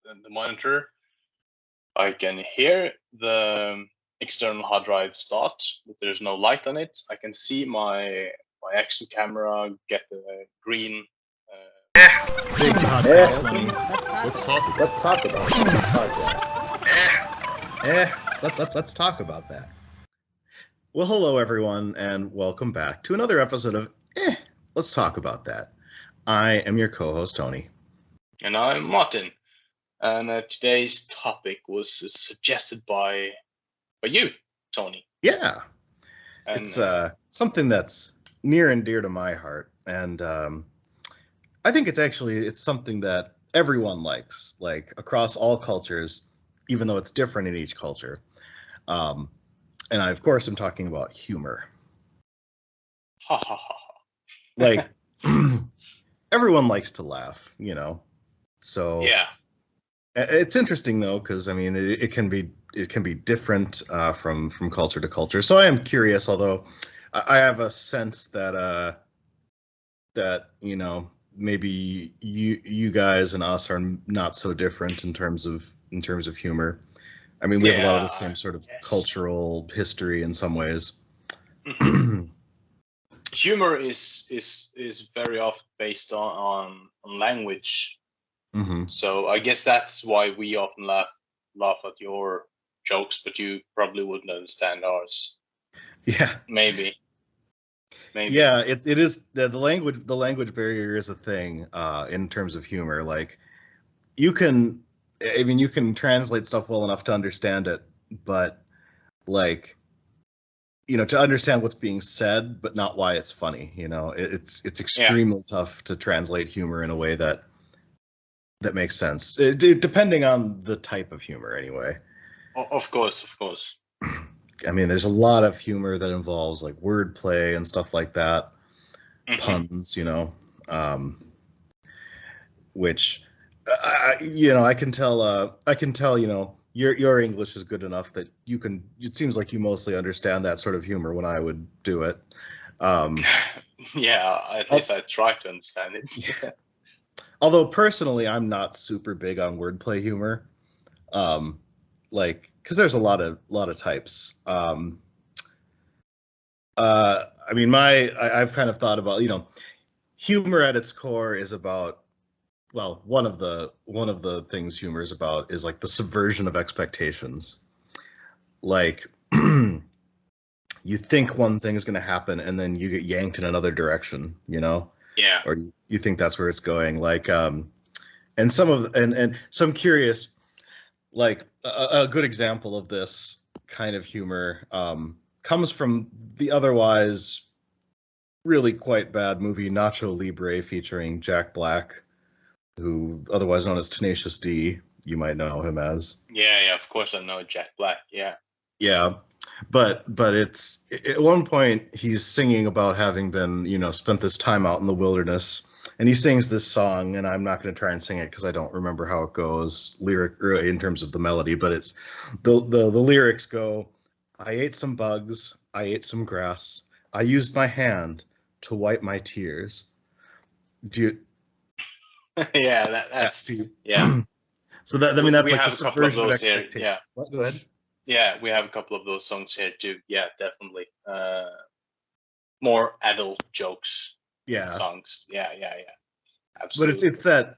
the monitor. I can hear the external hard drive start, but there's no light on it. I can see my action camera get the green. Big podcast money. Let's talk about it. Let's talk about that. Well, hello everyone, and welcome back to another episode of Let's Talk About That. I am your co-host Tony, And I'm Martin. And today's topic was suggested by you, Tony. Yeah, And, it's something that's near and dear to my heart, and I think it's something that everyone likes, like across all cultures, even though it's different in each culture. And I, of course, am talking about humor. Ha ha ha. Like, everyone likes to laugh, you know. So Yeah. It's interesting though, because I mean, it can be different from culture to culture. So I am curious, although I have a sense that you know, maybe you guys and us are not so different in terms of humor. I mean, we have a lot of the same sort of cultural history in some ways. Humor is very often based on language. Mm-hmm. So I guess that's why we often laugh at your jokes, but you probably wouldn't understand ours. Yeah. Maybe. Yeah, it is the language barrier is a thing in terms of humor. Like, you can translate stuff well enough to understand it, but like, you know, to understand what's being said, but not why it's funny. You know, it's extremely tough to translate humor in a way that makes sense, depending on the type of humor, anyway. Of course. I mean, there's a lot of humor that involves like wordplay and stuff like that, puns, you know, which, I can tell, you know, your English is good enough that you can. It seems like you mostly understand that sort of humor when I would do it. Yeah, at least I try to understand it. Yeah. Although personally, I'm not super big on wordplay humor, like, because there's a lot of types. I mean, I've kind of thought about, you know, humor at its core is about, well, one of the things humor is about is like the subversion of expectations. Like, you think one thing is going to happen and then you get yanked in another direction, you know? Yeah. Or you think that's where it's going. Like, and so I'm curious, like a good example of this kind of humor comes from the otherwise really quite bad movie Nacho Libre, featuring Jack Black, who otherwise known as Tenacious D. You might know him as. Yeah, of course I know Jack Black. Yeah, but it's at one point he's singing about having been, you know, spent this time out in the wilderness, and he sings this song, and I'm not going to try and sing it because I don't remember how it goes in terms of the melody, but it's the lyrics go, "I ate some bugs, I ate some grass, I used my hand to wipe my tears." Do you? Yeah, that's yeah. So that, I mean, that's we like have the a couple of subversion of those here. expectation. Yeah. What? Go ahead. Yeah, we have a couple of those songs here too. Yeah, definitely. More adult jokes. Yeah. Songs. Yeah. Absolutely. But it's that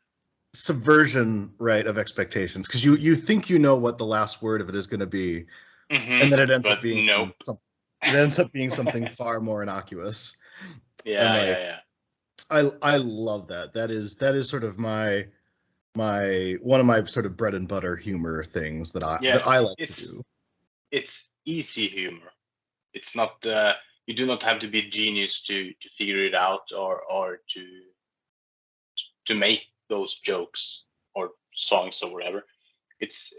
subversion, right, of expectations, because you think you know what the last word of it is going to be, and then it ends up being something far more innocuous. Yeah. I love that. That is sort of my one of my sort of bread and butter humor things that I like to do. It's easy humor. It's not you do not have to be a genius to figure it out or to make those jokes or songs or whatever. It's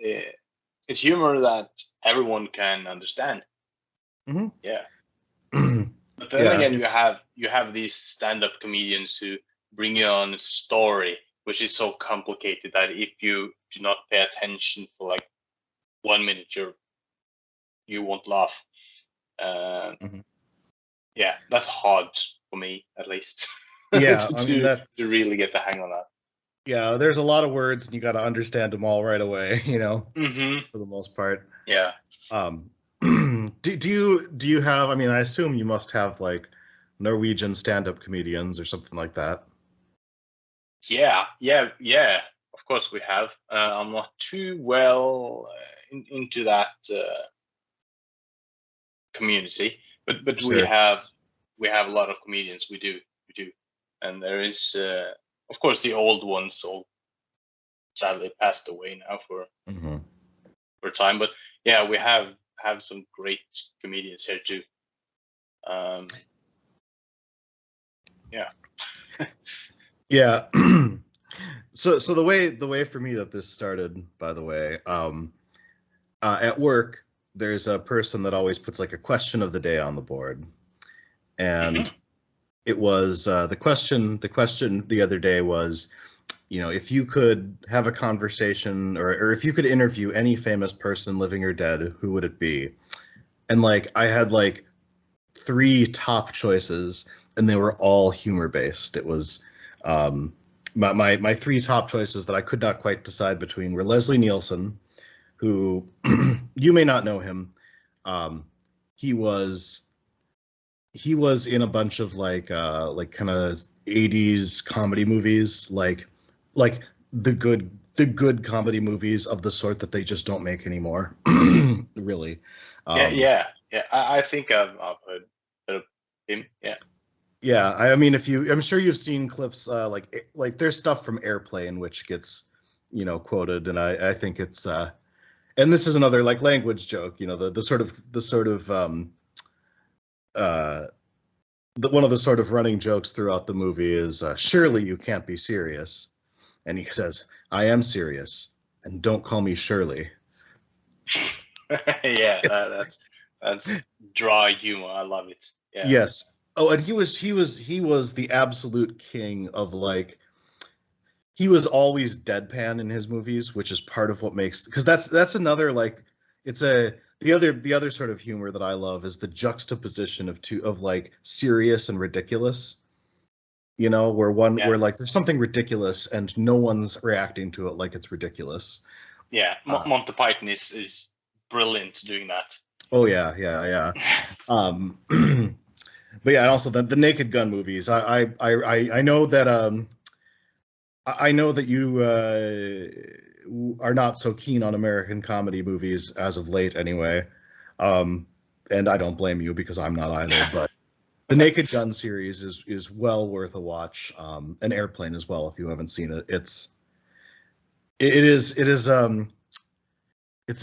humor that everyone can understand. Mm-hmm. Yeah. But then again, you have these stand-up comedians who bring you on a story which is so complicated that if you do not pay attention for like 1 minute, you won't laugh. Yeah, that's hard for me, at least. Yeah, to really get the hang on that. Yeah, there's a lot of words, and you got to understand them all right away. You know, for the most part. Yeah. Do you have? I mean, I assume you must have like Norwegian stand-up comedians or something like that. Yeah. Of course we have. I'm not too well into that community, but Sure. we have a lot of comedians. We do, and there is of course the old ones all sadly passed away now for time. But yeah, we have some great comedians here too. Yeah. Yeah. So the way for me that this started, by the way, at work, there's a person that always puts like a question of the day on the board, and it was the question the other day was, you know, if you could have a conversation or if you could interview any famous person, living or dead, who would it be? And like I had like 3 top choices, and they were all humor based. It was my 3 top choices that I could not quite decide between were Leslie Nielsen, who you may not know him. He was in a bunch of like kind of 80s comedy movies, like the good comedy movies of the sort that they just don't make anymore. Really. Yeah. I think I've heard of him. Yeah. Yeah, I mean, I'm sure you've seen clips like there's stuff from Airplane which gets, you know, quoted, and I think it's and this is another like language joke, you know, the sort of one of the sort of running jokes throughout the movie is surely you can't be serious, and he says, I am serious, and don't call me Shirley. Yeah, that's dry humor. I love it. Yeah. Yes. Oh, and he was the absolute king of like, he was always deadpan in his movies, which is part of what makes, because that's another like, it's the other sort of humor that I love is the juxtaposition of like serious and ridiculous. You know, where like there's something ridiculous and no one's reacting to it like it's ridiculous. Yeah, Monty Python is brilliant doing that. Oh yeah. But yeah, and also the Naked Gun movies. I know that I know that you are not so keen on American comedy movies as of late, anyway. And I don't blame you because I'm not either. But the Naked Gun series is well worth a watch. An Airplane as well, if you haven't seen it. It's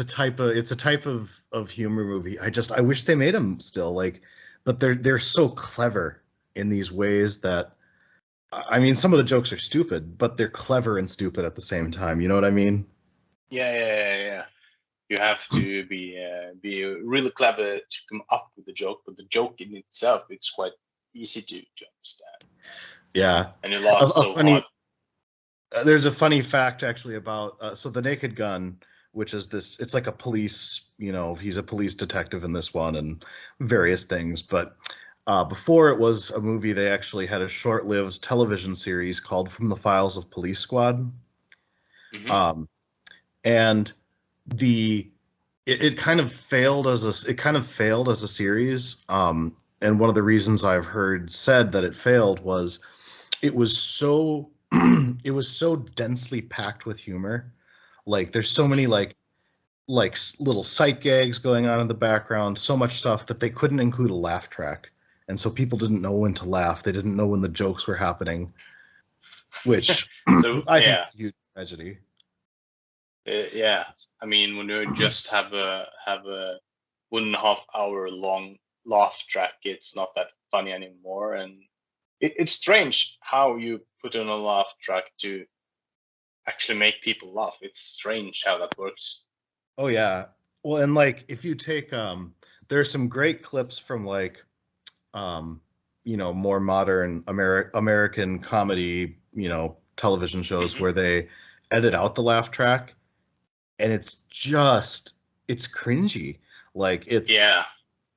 a type of humor movie. I wish they made them still, like, but they're so clever in these ways that, I mean, some of the jokes are stupid, but they're clever and stupid at the same time. You know what I mean? Yeah. You have to be really clever to come up with the joke, but the joke in itself, it's quite easy to understand. Yeah. And you laugh so hard. There's a funny fact actually about so the Naked Gun, which is this, it's like a police, you know, he's a police detective in this one and various things, but before it was a movie, they actually had a short-lived television series called From the Files of Police Squad. And it kind of failed as a series. And one of the reasons I've heard said that it failed was it was so it was so densely packed with humor. Like there's so many like little sight gags going on in the background, so much stuff that they couldn't include a laugh track. And so people didn't know when to laugh. They didn't know when the jokes were happening, which I think is a huge tragedy. Yeah, I mean, when you just have a 1.5 hour long laugh track, it's not that funny anymore. And it's strange how you put in a laugh track to actually make people laugh. It's strange how that works. Oh yeah. Well, and like if you take there's some great clips from like you know, more modern American comedy, you know, television shows where they edit out the laugh track, and it's cringy. Like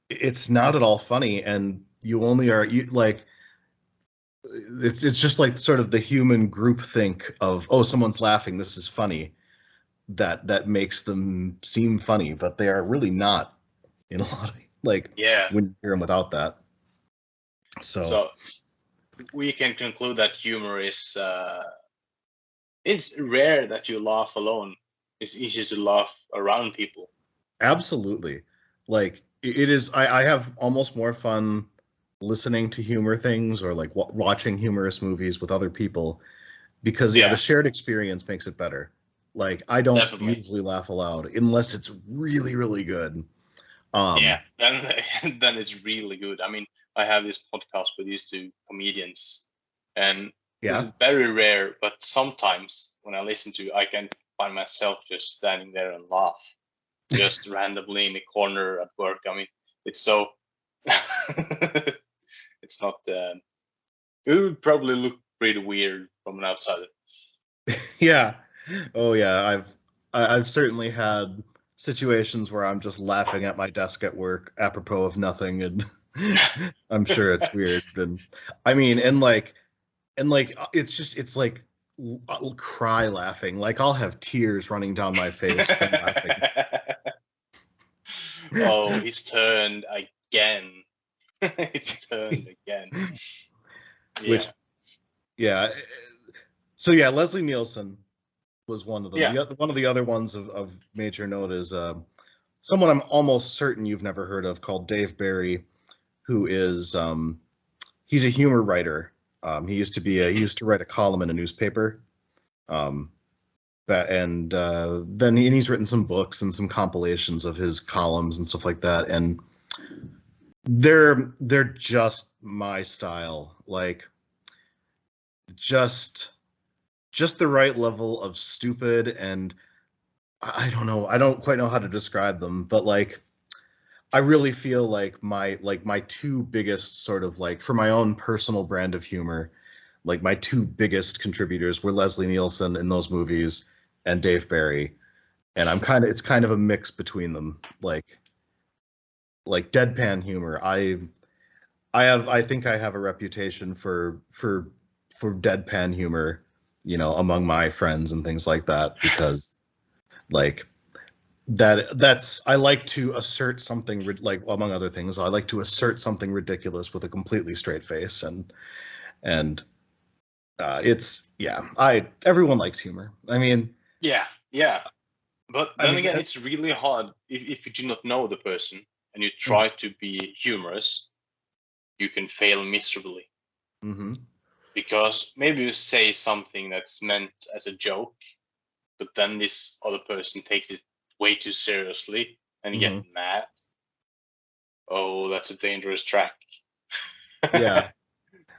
it's not at all funny, and you like it's just like sort of the human groupthink of, oh, someone's laughing, this is funny, that makes them seem funny, but they are really not in a lot of, like, Yeah. when you hear them without that. So we can conclude that humor is it's rare that you laugh alone. It's easy to laugh around people. Absolutely. Like it is, I have almost more fun listening to humor things or like watching humorous movies with other people because the shared experience makes it better. Like I don't usually laugh aloud unless it's really, really good. Then it's really good. I mean, I have this podcast with these two comedians, and it's very rare, but sometimes when I listen to, I can find myself just standing there and laugh, just randomly in a corner at work. I mean, it's so. It's not. It would probably look pretty weird from an outsider. Yeah. Oh yeah. I've certainly had situations where I'm just laughing at my desk at work apropos of nothing, and I'm sure it's weird. And I mean, and like it's like I'll cry laughing. Like I'll have tears running down my face from laughing. Oh, he's turned again. It's turned again. Yeah. So yeah, Leslie Nielsen was one of them. Yeah. One of the other ones of major note is someone I'm almost certain you've never heard of called Dave Barry, who is he's a humor writer. He used to write a column in a newspaper. Then he's written some books and some compilations of his columns and stuff like that, and they're just my style, like just the right level of stupid, and I don't know, I don't quite know how to describe them, but like I really feel like my two biggest sort of like for my own personal brand of humor, like my two biggest contributors were Leslie Nielsen in those movies and Dave Barry, and it's kind of a mix between them, like deadpan humor. I think I have a reputation for deadpan humor, you know, among my friends and things like that, because like that's I like to assert something like, among other things, I like to assert something ridiculous with a completely straight face, and it's everyone likes humor. I mean, but then again, it's really hard if you do not know the person and you try to be humorous, you can fail miserably. Mm-hmm. Because maybe you say something that's meant as a joke, but then this other person takes it way too seriously and you get mad. Oh, that's a dangerous track. Yeah.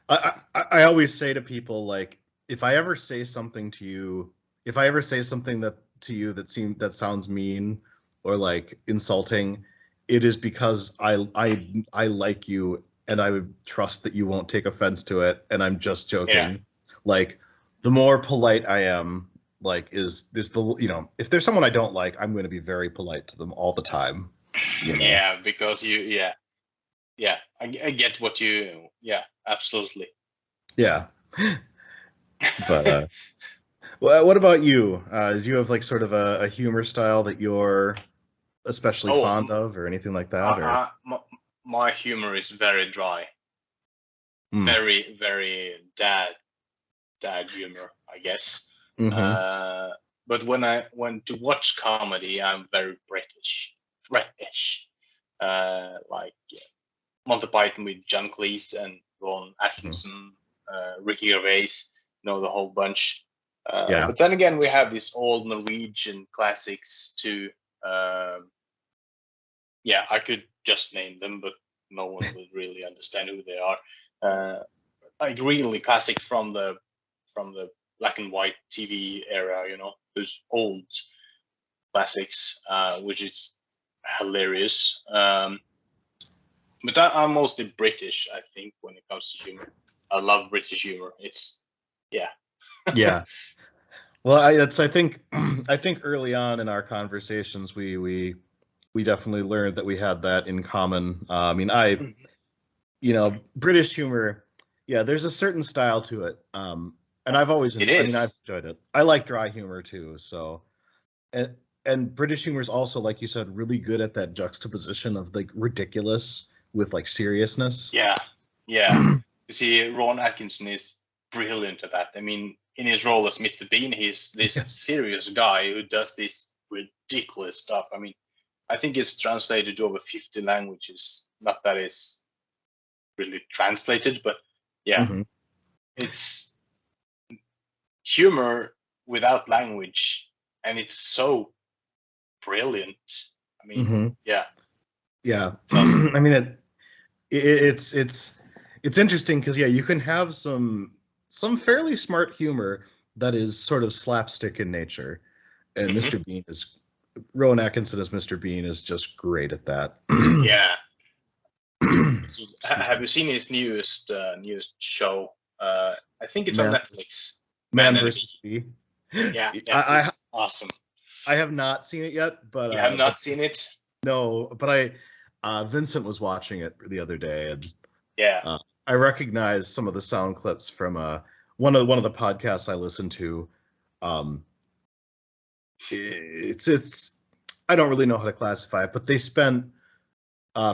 I always say to people, like, if I ever say something to you, that sounds mean or like insulting, it is because I like you and I would trust that you won't take offense to it, and I'm just joking. Yeah. Like, the more polite I am, like, is the, you know, if there's someone I don't like, I'm going to be very polite to them all the time. You know? Yeah, because I get what you. Yeah, absolutely. Yeah. But well, what about you? Do you have like sort of a humor style that you're especially fond of, or anything like that? My humor is very dry. Very, very dad humor, I guess. Mm-hmm. But when I went to watch comedy, I'm very British. Like Monty Python with John Cleese and Ron Atkinson, Ricky Gervais, you know, the whole bunch. But then again, we have these old Norwegian classics too. I could just name them, but no one would really understand who they are. Like really classic from the black and white TV era, you know, those old classics, which is hilarious. But I'm mostly British, I think, when it comes to humor. I love British humor. It's yeah. Well, I think early on in our conversations, we definitely learned that we had that in common. I mean, you know, British humor, Yeah, there's a certain style to it. And I've always, I've enjoyed it. I like dry humor too. So, and British humor is also, like you said, really good at that juxtaposition of like ridiculous with like seriousness. Yeah, yeah. You see, Ron Atkinson is brilliant at that. I mean, in his role as Mr. Bean, he's this serious guy who does this ridiculous stuff. I mean, I think it's translated to over 50 languages. Not that it's really translated, but yeah, it's humor without language, and it's so brilliant. I mean, yeah. Awesome. I mean, it's interesting because you can have some fairly smart humor that is sort of slapstick in nature, and Mr. Bean is Rowan Atkinson as Mr. Bean is just great at that. Yeah. So, have you seen his newest show? I think it's on Netflix. Man vs. Bee. Yeah, it's awesome. I have not seen it yet, but you have not seen it? No, but Vincent was watching it the other day, and I recognized some of the sound clips from one of the podcasts I listen to. It's I don't really know how to classify it, but they spent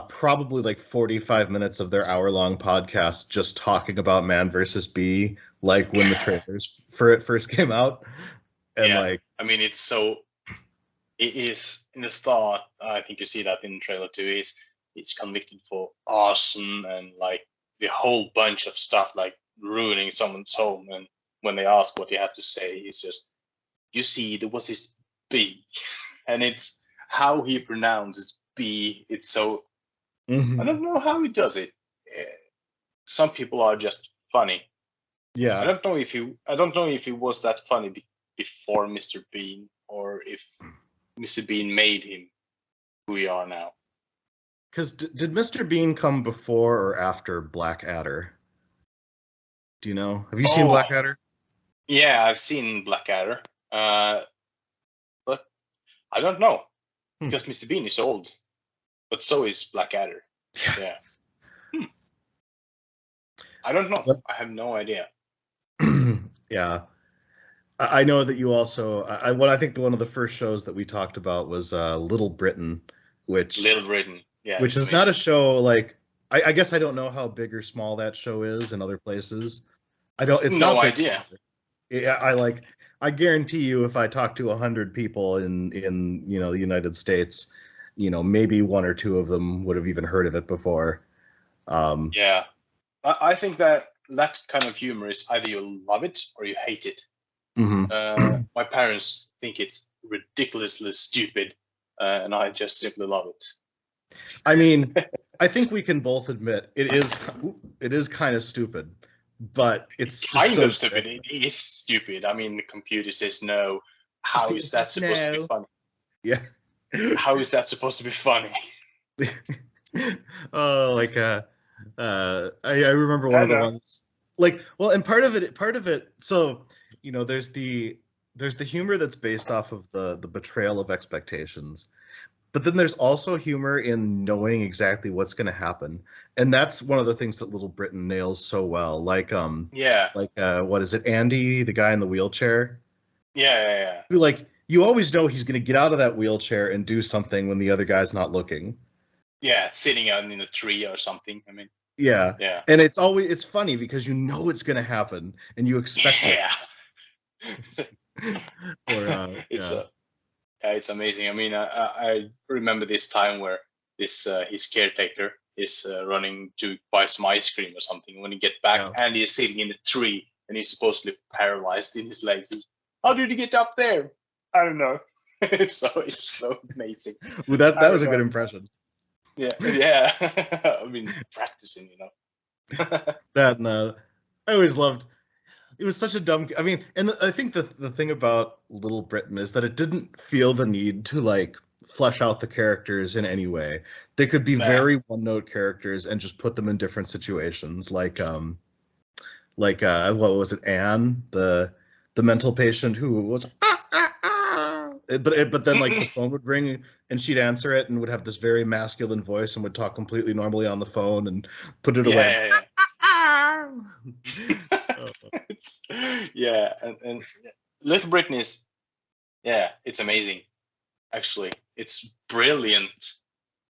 probably like 45 minutes of their hour-long podcast just talking about Man vs. Bee, like when the trailers for it first came out. And like, I mean, it is in the start. I think you see that in the trailer too. It's convicted for arson and like the whole bunch of stuff, like ruining someone's home. And when they ask what he had to say, it's just, you see, there was this bee, and it's how he pronounces bee. It's so I don't know how he does it. Some people are just funny. Yeah. I don't know if he was that funny before Mr. Bean, or if Mr. Bean made him who we are now. Because did Mr. Bean come before or after Blackadder? Do you know? Have you seen Blackadder? Yeah, I've seen Blackadder. But I don't know. Because Mr. Bean is old. But so is Blackadder. Yeah. I don't know. I have no idea. Yeah. I know that you also. I think one of the first shows that we talked about was Little Britain, which is amazing. Not a show like. I guess I don't know how big or small that show is in other places. It's no not idea. Yeah, I guarantee you, if I talk to 100 people in the United States, maybe one or two of them would have even heard of it before. Yeah, I think that kind of humor is either you love it or you hate it. My parents think it's ridiculously stupid, and I just simply love it. I mean, I think we can both admit it is kind of stupid, but it's kind of stupid. It is stupid. I mean, the computer says no. How is that supposed to be funny? Yeah. How is that supposed to be funny? I remember one of the ones and part of it. So there's the humor that's based off of the betrayal of expectations, but then there's also humor in knowing exactly what's going to happen, and that's one of the things that Little Britain nails so well. What is it, Andy, the guy in the wheelchair? Yeah. Who, you always know he's going to get out of that wheelchair and do something when the other guy's not looking. Yeah, sitting out in a tree or something. I mean. Yeah. And it's funny because it's going to happen and you expect it. It's amazing. I mean, I remember this time where his caretaker is running to buy some ice cream or something. When he get back, Andy is sitting in a tree and he's supposedly paralyzed in his legs. How did he get up there? I don't know. It's so amazing. Well, that was a good impression. Yeah. I mean, practicing, That I always loved. It was such a dumb. I mean, and I think the thing about Little Britain is that it didn't feel the need to flesh out the characters in any way. They could be very one-note characters and just put them in different situations. What was it, Anne, the mental patient who was. But then the phone would ring and she'd answer it and would have this very masculine voice and would talk completely normally on the phone and put it away. now. Yeah, and Little Britain is, yeah, it's amazing. Actually, it's brilliant.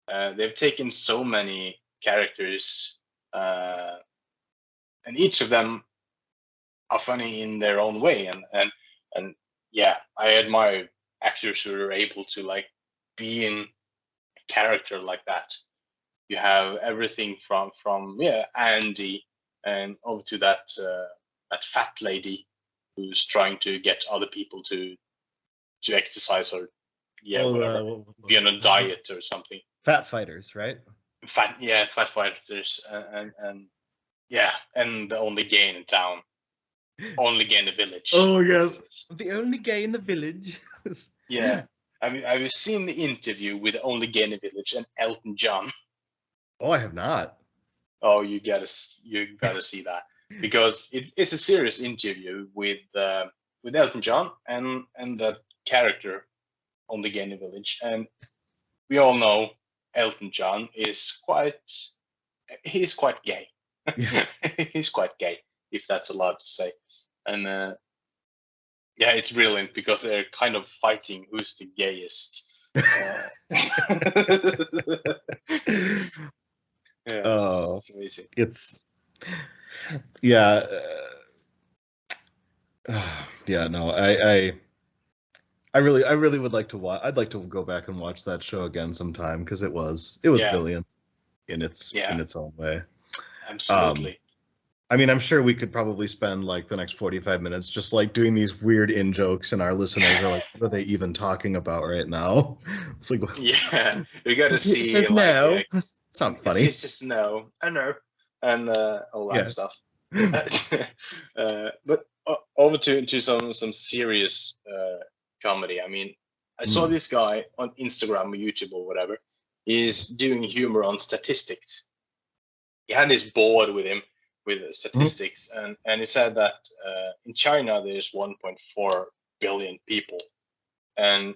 They've taken so many characters, and each of them are funny in their own way. And yeah, I admire actors who are able to like be in a character like that. You have everything from Andy and over to that fat lady who's trying to get other people to exercise or whatever, be on a diet or something. Fat fighters, right? Fat fighters, and yeah, and the only gay in town, only gay in the village. Oh yes, the only gay in the village. Yeah, have you seen the interview with the only gay in the village and Elton John? Oh, I have not. Oh, you gotta see that, because it's a serious interview with Elton John and the character on the gay in the village, and we all know Elton John is quite gay. Yeah. He's quite gay, if that's allowed to say. And yeah, it's brilliant because they're kind of fighting who's the gayest. Yeah, oh, it's amazing. It's yeah, yeah. No, I really would like to watch. I'd like to go back and watch that show again sometime because it was brilliant in its own way. Absolutely. I mean, I'm sure we could probably spend like the next 45 minutes just like doing these weird in jokes, and our listeners are like, "What are they even talking about right now?" It's like, yeah, you got to see. It says like, no. It's not funny. It's just no. I know, and all that stuff. But over to some serious comedy. I mean, I saw this guy on Instagram or YouTube or whatever. He's doing humor on statistics. He had this board with him with statistics, and he said that in China there's 1.4 billion people, and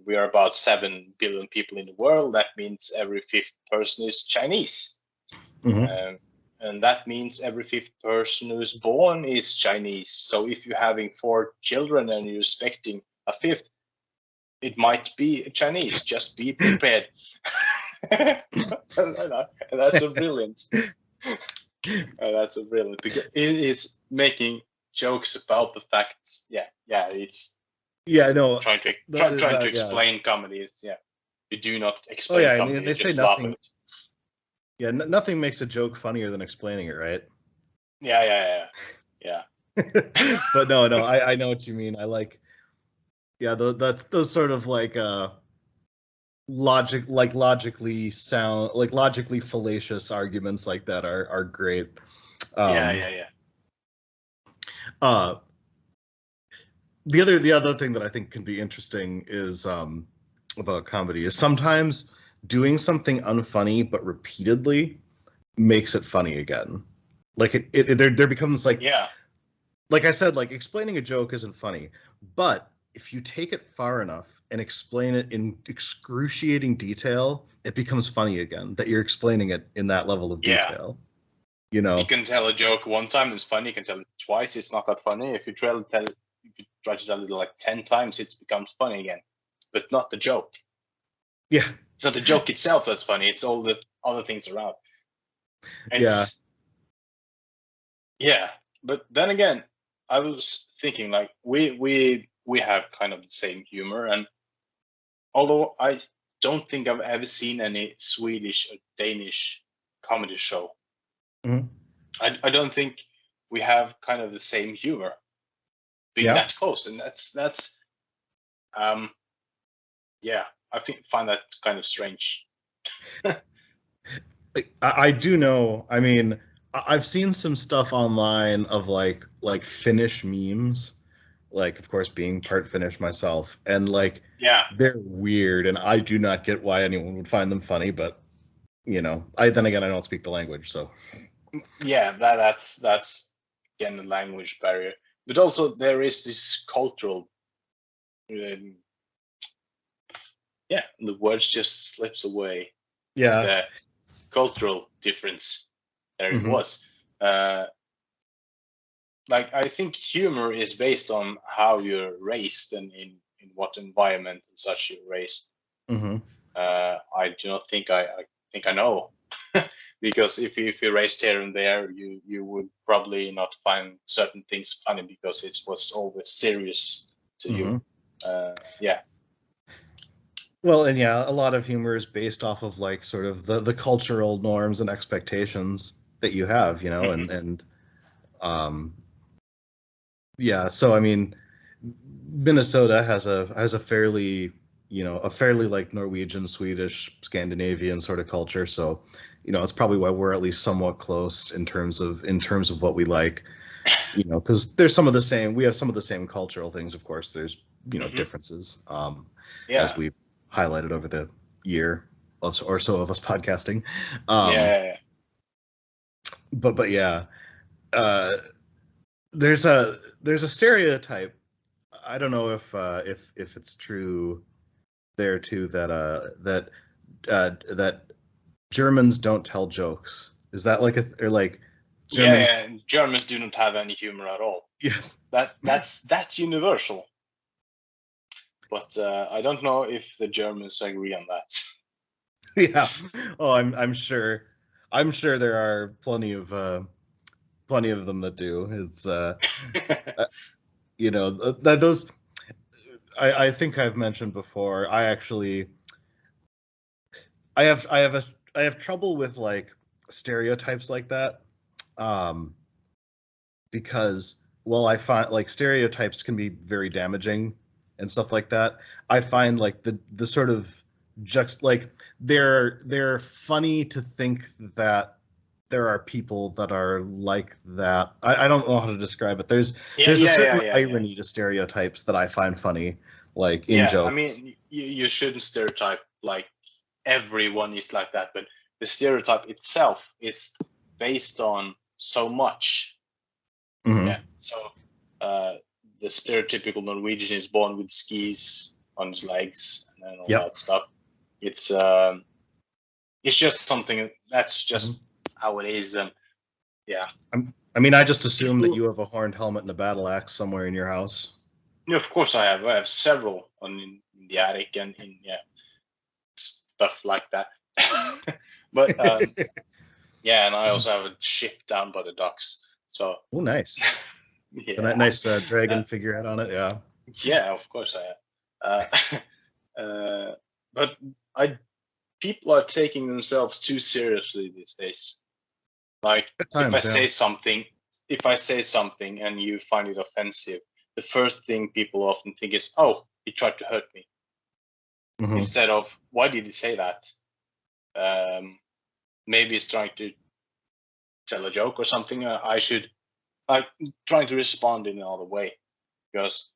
we are about 7 billion people in the world. That means every fifth person is Chinese. And that means every fifth person who's born is Chinese. So if you're having 4 children and you're expecting a fifth, it might be Chinese. Just be prepared. And that's so brilliant. That's so brilliant because it is making jokes about the facts. It's trying to explain comedies. Yeah, you do not explain comedy. And they say nothing. Yeah, nothing makes a joke funnier than explaining it, right? Yeah. But no, I know what you mean. I like, that's those sort of like logically fallacious arguments like that are great. Yeah. The other thing that I think can be interesting is about comedy is sometimes doing something unfunny but repeatedly makes it funny again. Like there becomes like, like I said, like explaining a joke isn't funny, but if you take it far enough and explain it in excruciating detail, it becomes funny again, that you're explaining it in that level of detail. You know, you can tell a joke one time, it's funny. You can tell it twice, it's not that funny. If you try to tell it like 10 times, it becomes funny again, but not the joke. Yeah. It's not the joke itself that's funny. It's all the other things around. Yeah. But then again, I was thinking like we have kind of the same humor, and although I don't think I've ever seen any Swedish or Danish comedy show, I don't think we have kind of the same humor being that close, and that's I find that kind of strange. I do know. I mean, I've seen some stuff online of like Finnish memes, like of course being part Finnish myself, and like they're weird, and I do not get why anyone would find them funny. But you know, I don't speak the language, so yeah, that's again the language barrier, but also there is this cultural. The words just slips away. Yeah, the cultural difference there it was. like I think humor is based on how you're raised and in what environment and such you're raised. Mm-hmm. I do not think I think I know. Because if you're raised here and there, you would probably not find certain things funny because it was always serious to you. Yeah. Well, and yeah, a lot of humor is based off of like sort of the cultural norms and expectations that you have, you know, and yeah. So I mean, Minnesota has a fairly, you know, a fairly like Norwegian, Swedish, Scandinavian sort of culture. So, you know, it's probably why we're at least somewhat close in terms of what we like, you know, because there's some of the same. We have some of the same cultural things. Of course, there's, you know, differences, as we've highlighted over the year or so of us podcasting. But yeah, there's a stereotype. I don't know if it's true there too that Germans don't tell jokes. Is that like or like Germans? Germans do not have any humor at all. Yes, that's universal. But I don't know if the Germans agree on that. Yeah. Oh, I'm sure. I'm sure there are plenty of them that do. It's you know, those. I think I've mentioned before. I have trouble with like stereotypes like that, because I find like stereotypes can be very damaging and stuff like that. I find like the sort of like they're funny to think that there are people that are like that. I don't know how to describe it. There's a certain irony to stereotypes that I find funny, like in jokes. I mean, you shouldn't stereotype like everyone is like that, but the stereotype itself is based on so much. Yeah. So the stereotypical Norwegian is born with skis on his legs and all that stuff. It's just something that's just how it is. Yeah. I mean, I just assume that you have a horned helmet and a battle axe somewhere in your house. Yeah, of course I have. I have several in the attic and in stuff like that. But yeah, and I also have a ship down by the docks. So oh, nice. Yeah. A nice dragon figurehead on it. Yeah. Yeah, of course I have. But people are taking themselves too seriously these days. Like if I say something and you find it offensive, the first thing people often think is, "Oh, he tried to hurt me," instead of, "Why did he say that?" Maybe he's trying to tell a joke or something. I should trying to respond in another way, because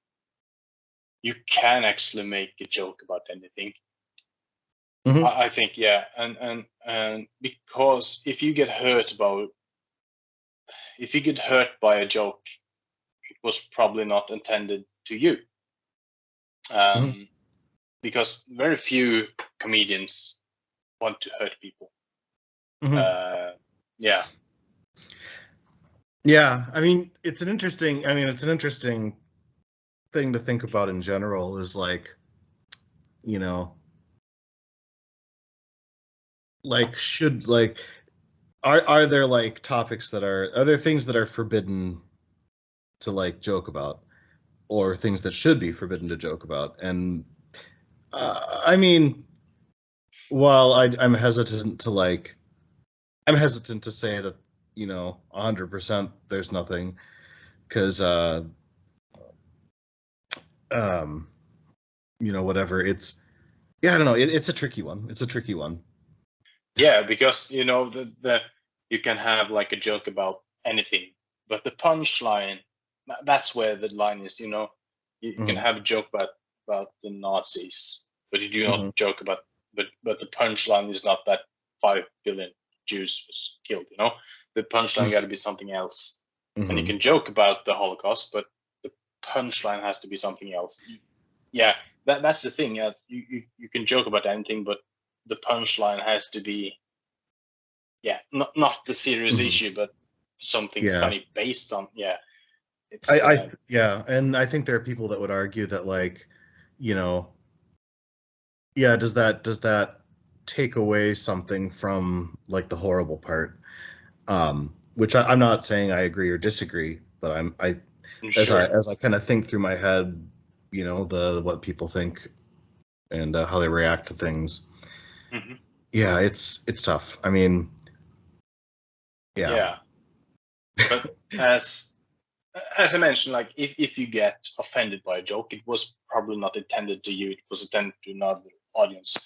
you can actually make a joke about anything. I think, yeah, and because if you get hurt by a joke, it was probably not intended to you. Because very few comedians want to hurt people. Yeah. Yeah, I mean, it's an interesting thing to think about in general, is like, you know, like are there like topics that are there things that are forbidden to like joke about, or things that should be forbidden to joke about? And I mean, while I'm hesitant to say that, you know, 100% there's nothing, because you know, whatever, it's, yeah, I don't know, it's a tricky one. Yeah, because, you know, the you can have like a joke about anything, but the punchline, that's where the line is. You know, you can have a joke about the Nazis, but you do not joke about, but the punchline is not that 5 billion Jews was killed. You know, the punchline got to be something else. And you can joke about the Holocaust, but the punchline has to be something else. Yeah, that's the thing. You can joke about anything, but the punchline has to be, not the serious issue, but something Yeah. funny based on. Yeah, it's yeah, and I think there are people that would argue that, like, you know, yeah, does that take away something from, like, the horrible part? Which I'm not saying I agree or disagree, but sure. as I kind of think through my head, you know, what people think and how they react to things. Mm-hmm. Yeah, it's tough. I mean, Yeah. But as I mentioned, like, if you get offended by a joke, it was probably not intended to you. It was intended to another audience.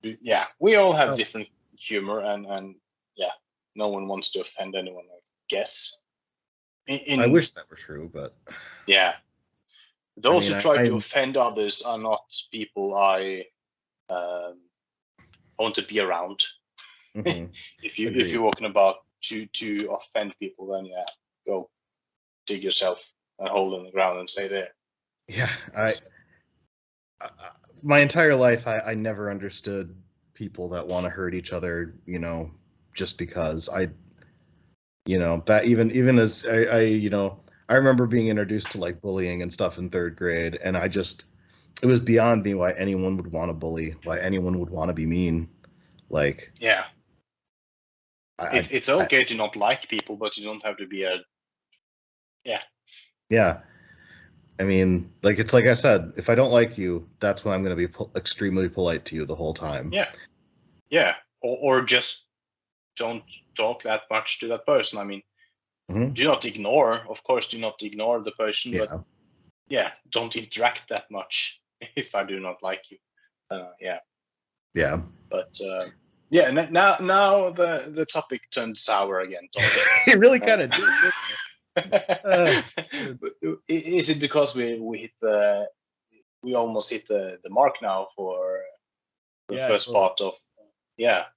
Yeah, we all have different humor, and yeah, no one wants to offend anyone, I guess. I wish that were true, but yeah, those who try to offend others are not people I want to be around. If you're walking about to offend people, then yeah, go dig yourself a hole in the ground and stay there. Yeah, my entire life, I never understood people that want to hurt each other, you know, just because that even as I remember being introduced to, like, bullying and stuff in 3rd grade, and it was beyond me why anyone would want to bully, why anyone would want to be mean. Like, yeah, it's okay to not like people, but you don't have to be yeah. I mean, like, it's like I said, if I don't like you, that's when I'm going to be extremely polite to you the whole time. Yeah, or just don't talk that much to that person. I mean, do not ignore, of course, do not ignore the person, but yeah, don't interact that much if I do not like you. Yeah. But yeah, now the topic turned sour again. It really kind of did, didn't it? Is it because we almost hit the mark now for the first part of yeah.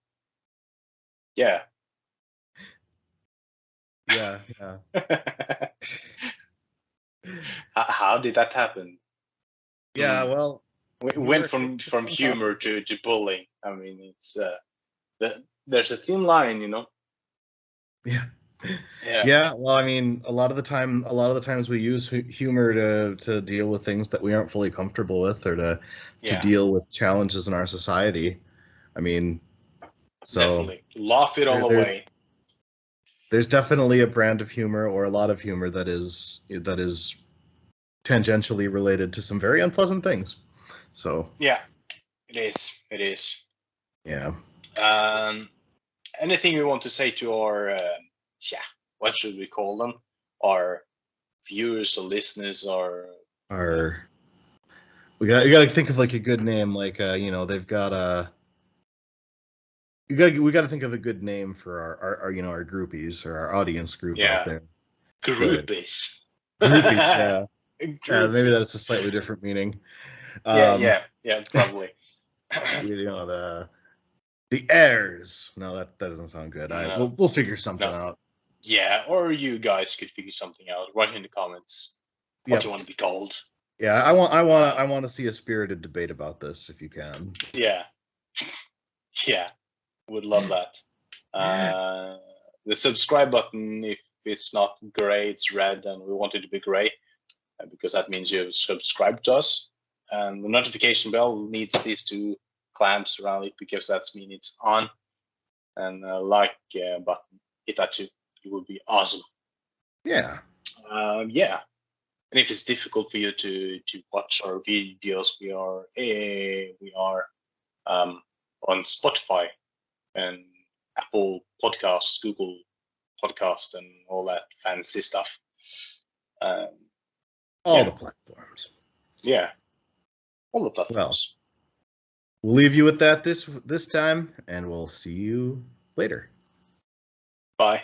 How did that happen? Yeah, well, we went from humor to bullying. I mean, it's there's a thin line, you know. Yeah, well, I mean, a lot of the times we use humor to deal with things that we aren't fully comfortable with, or to deal with challenges in our society. I mean, so definitely laugh it all away. There's definitely a brand of humor, or a lot of humor, that is tangentially related to some very unpleasant things. So yeah, it is. Yeah. Anything we want to say to our what should we call them? Our viewers or listeners, or we got to think of, like, a good name, like they've got we got to think of a good name for our groupies, or our audience group out there. Groupies. Groupies, yeah. Maybe that's a slightly different meaning. Yeah, probably. The heirs. No, that doesn't sound good. We'll figure something out. Yeah, or you guys could figure something out. Write in the comments what you want to be called. Yeah, I want to see a spirited debate about this, if you can. Yeah, would love that. The subscribe button, if it's not gray, it's red, and we want it to be gray, because that means you've subscribed to us. And the notification bell needs these 2 clamps around it, because that means it's on. And like button, hit that too. It would be awesome. Yeah. And if it's difficult for you to watch our videos, we are on Spotify and Apple Podcasts, Google Podcast, and all that fancy stuff. All the platforms. Yeah, all the platforms. Well, we'll leave you with that this time, and we'll see you later. Bye.